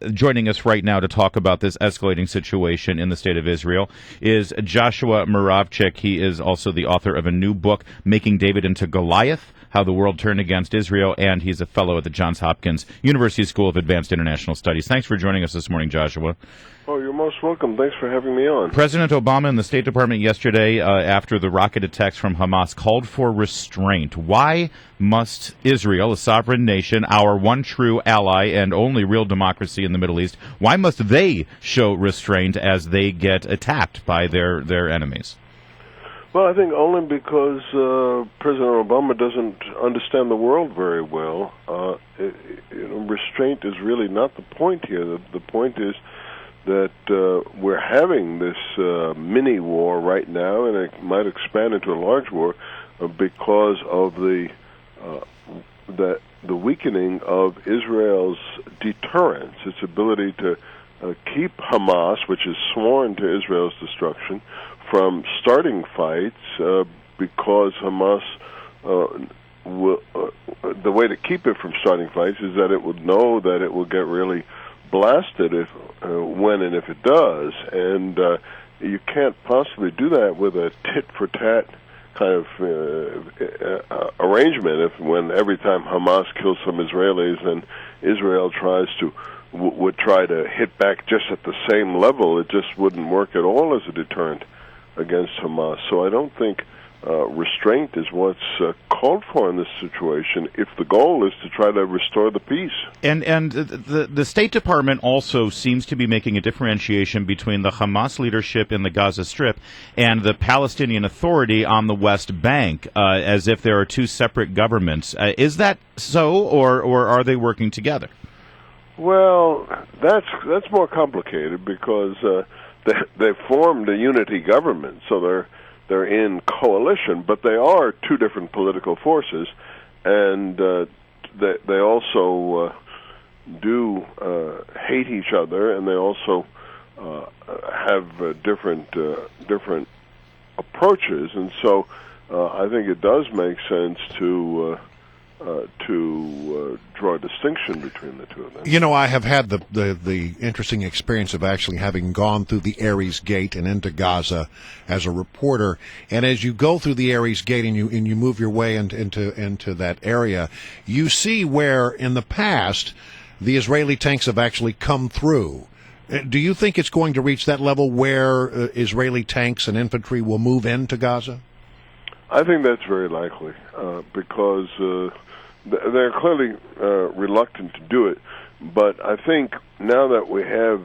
Joining us right now to talk about this escalating situation in the state of Israel is Joshua Muravchik. He is also the author of a new book, Making David into Goliath, How the World Turned Against Israel, and he's a fellow at the Johns Hopkins University School of Advanced International Studies. Thanks for joining us this morning, Joshua. Oh, you're most welcome. Thanks for having me on. President Obama and the State Department yesterday, after the rocket attacks from Hamas, called for restraint. Why must Israel, a sovereign nation, our one true ally and only real democracy in the Middle East, why must they show restraint as they get attacked by their enemies? Well, I think only because President Obama doesn't understand the world very well. Restraint is really not the point here. The point is that we're having this mini war right now, and it might expand into a large war because of the weakening of Israel's deterrence, its ability to keep Hamas, which is sworn to Israel's destruction, from starting fights because Hamas the way to keep it from starting fights is that it would know that it will get really blasted when and if it does, and you can't possibly do that with a tit-for-tat kind of arrangement. When every time Hamas kills some Israelis, and Israel would try to hit back just at the same level, it just wouldn't work at all as a deterrent against Hamas. So I don't think restraint is what's called for in this situation if the goal is to try to restore the peace. And the State Department also seems to be making a differentiation between the Hamas leadership in the Gaza Strip and the Palestinian Authority on the West Bank, as if there are two separate governments. Is that so, or are they working together? Well, that's more complicated because they formed a unity government, so they're in coalition, but they are two different political forces, and they also do hate each other, and they also have different approaches, and so I think it does make sense to draw a distinction between the two of them. You know, I have had the interesting experience of actually having gone through the Ares Gate and into Gaza as a reporter. And as you go through the Ares Gate and you move your way into that area, you see where in the past the Israeli tanks have actually come through. Do you think it's going to reach that level where Israeli tanks and infantry will move into Gaza? I think that's very likely because they're clearly reluctant to do it. But I think now that we have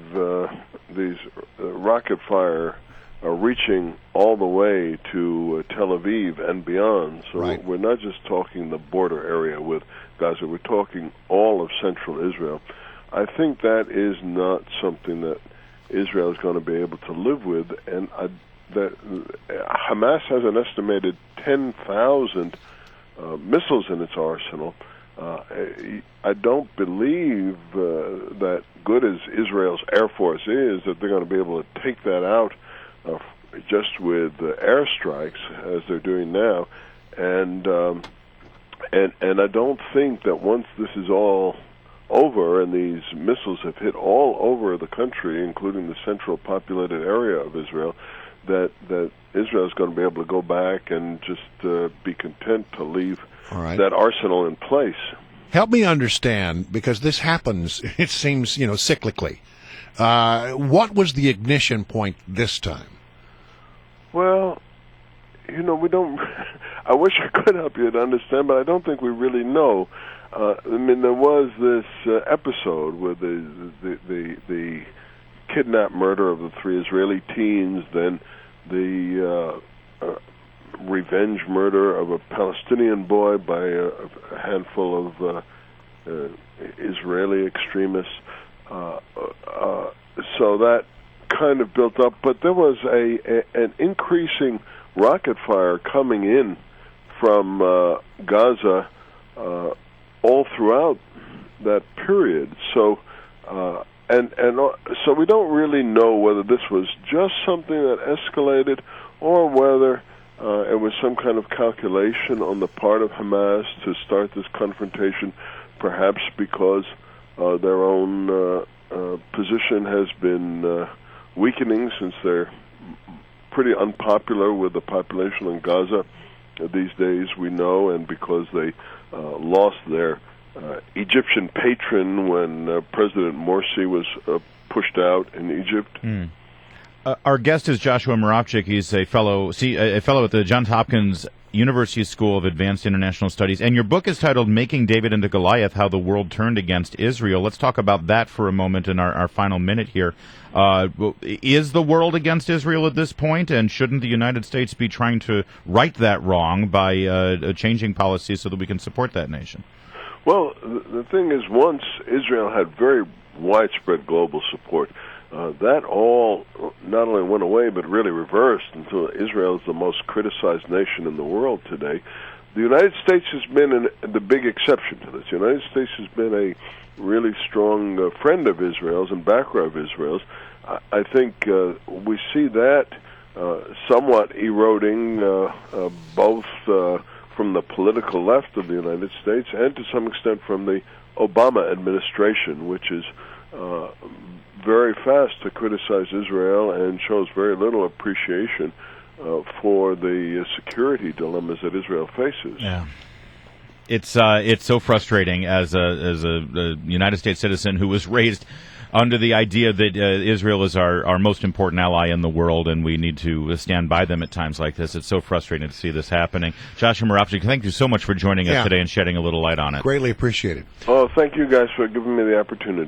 these rocket fire reaching all the way to Tel Aviv and beyond, so right. We're not just talking the border area with Gaza, we're talking all of central Israel. I think that is not something that Israel is going to be able to live with, and that Hamas has an estimated 10,000 missiles in its arsenal. I don't believe that, good as Israel's Air Force is, that they're going to be able to take that out just with airstrikes as they're doing now. And I don't think that once this is all over and these missiles have hit all over the country, including the central populated area of Israel, that Israel is going to be able to go back and just be content to leave that arsenal in place. Help me understand, because this happens, it seems, cyclically. What was the ignition point this time? Well, we don't. I wish I could help you to understand, but I don't think we really know. There was this episode with the kidnap murder of the 3 Israeli teens, then the revenge murder of a Palestinian boy by a handful of Israeli extremists. So that kind of built up, but there was an increasing rocket fire coming in from Gaza all throughout that period. So so we don't really know whether this was just something that escalated or whether it was some kind of calculation on the part of Hamas to start this confrontation, perhaps because their own position has been weakening since they're pretty unpopular with the population in Gaza these days, we know, and because they lost their Egyptian patron when President Morsi was pushed out in Egypt. Our guest is Joshua Muravchik. He's a fellow at the Johns Hopkins University School of Advanced International Studies. And your book is titled Making David into Goliath, How the World Turned Against Israel. Let's talk about that for a moment in our final minute here. Is the world against Israel at this point, and shouldn't the United States be trying to right that wrong by changing policies so that we can support that nation? Well, the thing is, once Israel had very widespread global support, that all not only went away, but really reversed until Israel is the most criticized nation in the world today. The United States has been the big exception to this. The United States has been a really strong friend of Israel's and backer of Israel's. I think we see that somewhat eroding both from the political left of the United States and to some extent from the Obama administration, which is very fast to criticize Israel and shows very little appreciation for the security dilemmas that Israel faces. Yeah. It's so frustrating as a United States citizen who was raised under the idea that Israel is our most important ally in the world, and we need to stand by them at times like this. It's so frustrating to see this happening. Joshua Muravchik, thank you so much for joining us today and shedding a little light on it. Greatly appreciated. Oh, thank you guys for giving me the opportunity.